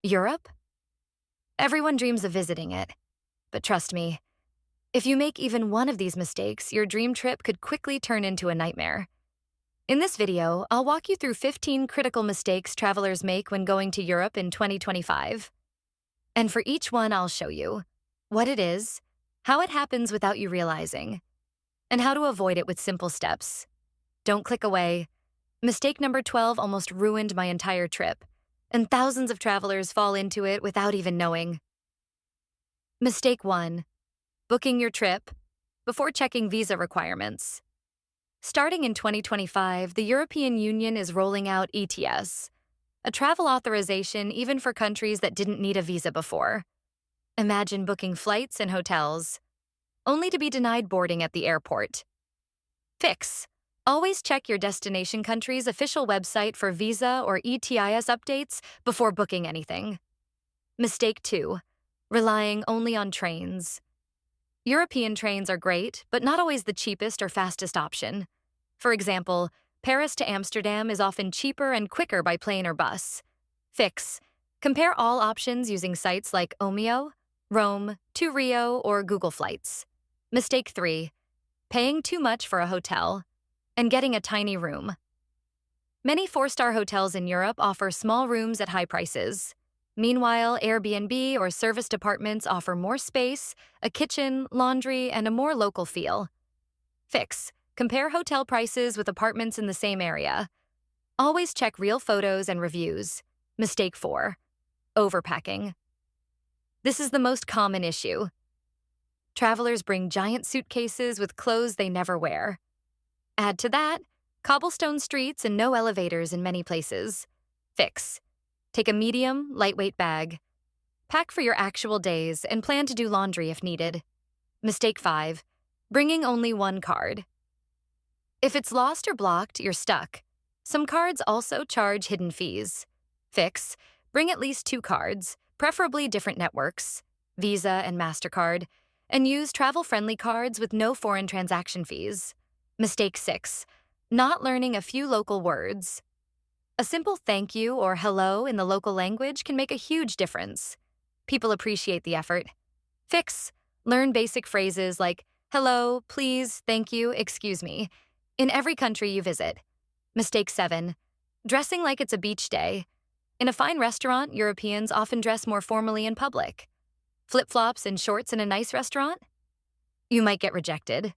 Europe? Everyone dreams of visiting it. But trust me, if you make even one of these mistakes, your dream trip could quickly turn into a nightmare. In this video, I'll walk you through 15 critical mistakes travelers make when going to Europe in 2025. And for each one, I'll show you what it is, how it happens without you realizing, and how to avoid it with simple steps. Don't click away. Mistake number 12 almost ruined my entire trip, and thousands of travelers fall into it without even knowing. Mistake 1. Booking your trip before checking visa requirements. Starting in 2025, the European Union is rolling out ETS, a travel authorization even for countries that didn't need a visa before. Imagine booking flights and hotels, only to be denied boarding at the airport. Fix. Always check your destination country's official website for visa or ETIS updates before booking anything. Mistake 2. Relying only on trains. European trains are great, but not always the cheapest or fastest option. For example, Paris to Amsterdam is often cheaper and quicker by plane or bus. Fix. Compare all options using sites like Omio, Rome, To Rio, or Google Flights. Mistake 3. Paying too much for a hotel and getting a tiny room. Many 4-star hotels in Europe offer small rooms at high prices. Meanwhile, Airbnb or serviced apartments offer more space, a kitchen, laundry, and a more local feel. Fix. Compare hotel prices with apartments in the same area. Always check real photos and reviews. Mistake 4. Overpacking. This is the most common issue. Travelers bring giant suitcases with clothes they never wear. Add to that, cobblestone streets and no elevators in many places. Fix. Take a medium, lightweight bag. Pack for your actual days and plan to do laundry if needed. Mistake 5. Bringing only one card. If it's lost or blocked, you're stuck. Some cards also charge hidden fees. Fix. Bring at least 2 cards, preferably different networks, Visa and MasterCard, and use travel-friendly cards with no foreign transaction fees. Mistake 6. Not learning a few local words. A simple thank you or hello in the local language can make a huge difference. People appreciate the effort. Fix. Learn basic phrases like hello, please, thank you, excuse me in every country you visit. Mistake 7. Dressing like it's a beach day. In a fine restaurant, Europeans often dress more formally in public. Flip-flops and shorts in a nice restaurant? You might get rejected.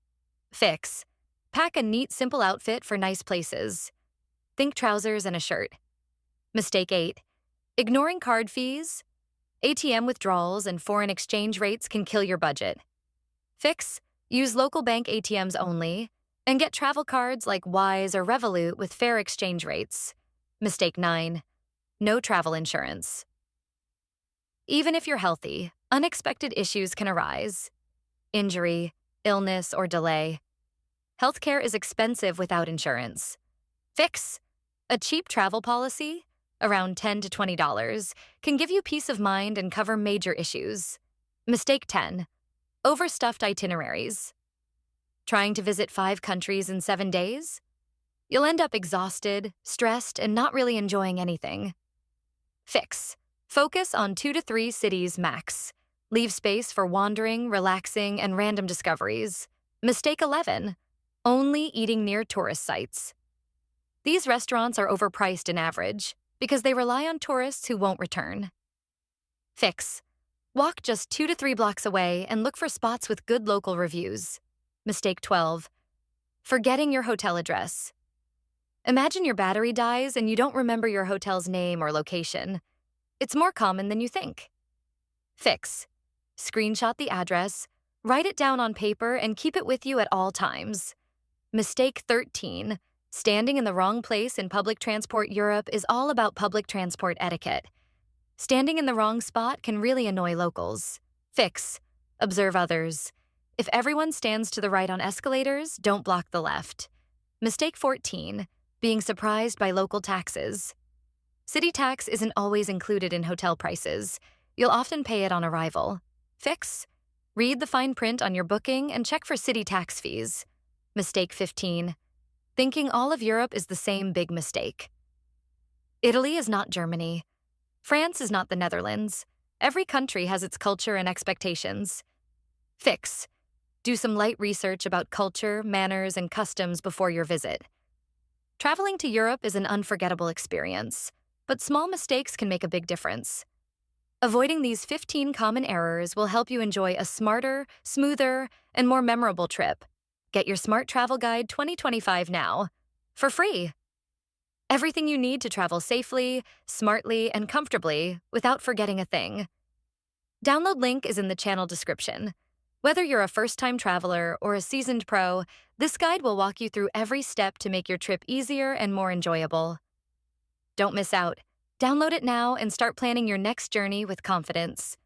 Fix. Pack a neat, simple outfit for nice places. Think trousers and a shirt. Mistake 8. Ignoring card fees. ATM withdrawals and foreign exchange rates can kill your budget. Fix. Use local bank ATMs only, and get travel cards like Wise or Revolut with fair exchange rates. Mistake 9. No travel insurance. Even if you're healthy, unexpected issues can arise. Injury, illness, or delay. Healthcare is expensive without insurance. Fix. A cheap travel policy, around $10 to $20, can give you peace of mind and cover major issues. Mistake 10. Overstuffed itineraries. Trying to visit 5 countries in 7 days? You'll end up exhausted, stressed, and not really enjoying anything. Fix. Focus on 2 to 3 cities max. Leave space for wandering, relaxing, and random discoveries. Mistake 11. Only eating near tourist sites. These restaurants are overpriced in average because they rely on tourists who won't return. Fix. Walk just 2 to 3 blocks away and look for spots with good local reviews. Mistake 12. Forgetting your hotel address. Imagine your battery dies and you don't remember your hotel's name or location. It's more common than you think. Fix. Screenshot the address, write it down on paper, and keep it with you at all times. Mistake 13. Standing in the wrong place in public transport. Europe is all about public transport etiquette. Standing in the wrong spot can really annoy locals. Fix. Observe others. If everyone stands to the right on escalators, don't block the left. Mistake 14. Being surprised by local taxes. City tax isn't always included in hotel prices. You'll often pay it on arrival. Fix. Read the fine print on your booking and check for city tax fees. Mistake 15. Thinking all of Europe is the same big mistake. Italy is not Germany. France is not the Netherlands. Every country has its culture and expectations. Fix. Do some light research about culture, manners, and customs before your visit. Traveling to Europe is an unforgettable experience, but small mistakes can make a big difference. Avoiding these 15 common errors will help you enjoy a smarter, smoother, and more memorable trip. Get your Smart Travel Guide 2025 now, for free. Everything you need to travel safely, smartly, and comfortably without forgetting a thing. Download link is in the channel description. Whether you're a first-time traveler or a seasoned pro, this guide will walk you through every step to make your trip easier and more enjoyable. Don't miss out. Download it now and start planning your next journey with confidence.